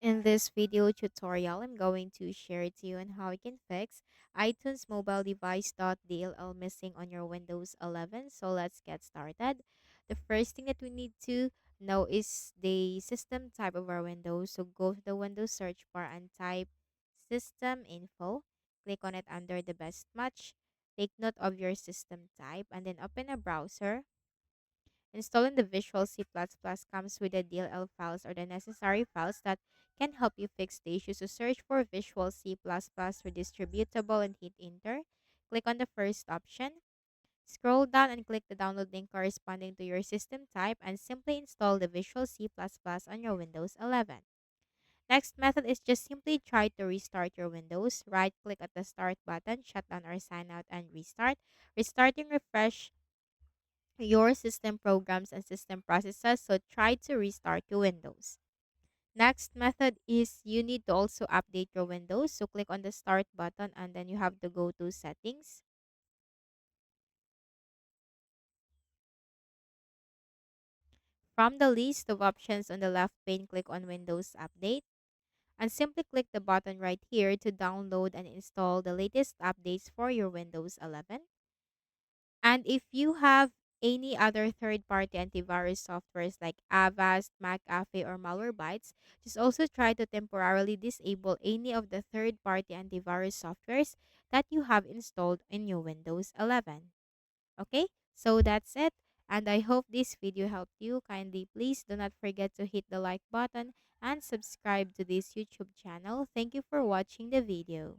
In this video tutorial, I'm going to share to you on how you can fix Itunesmobiledevice.dll missing on your Windows 11. So let's get started. The first thing that we need to know is the system type of our Windows. So go to the Windows search bar and type System Info. Click on it under the best match. Take note of your system type and then open a browser. Installing the Visual C++ comes with the DLL files or the necessary files that can help you fix the issue. So search for Visual C++ redistributable and hit enter. Click on the first option. Scroll down and click the download link corresponding to your system type and simply install the Visual C++ on your Windows 11. Next method is just simply try to restart your Windows. Right click at the start button, shut down or sign out and restart. Restarting refresh your system programs and system processes, so try to restart your Windows. Next method is you need to also update your Windows. So click on the start button and then you have to go to settings. From the list of options on the left pane, click on Windows Update and simply click the button right here to download and install the latest updates for your Windows 11. And if you have any other third-party antivirus softwares like Avast, McAfee, or Malwarebytes, just also try to temporarily disable any of the third-party antivirus softwares that you have installed in your Windows 11. Okay, so that's it. And I hope this video helped you. Kindly please do not forget to hit the like button and subscribe to this YouTube channel. Thank you for watching the video.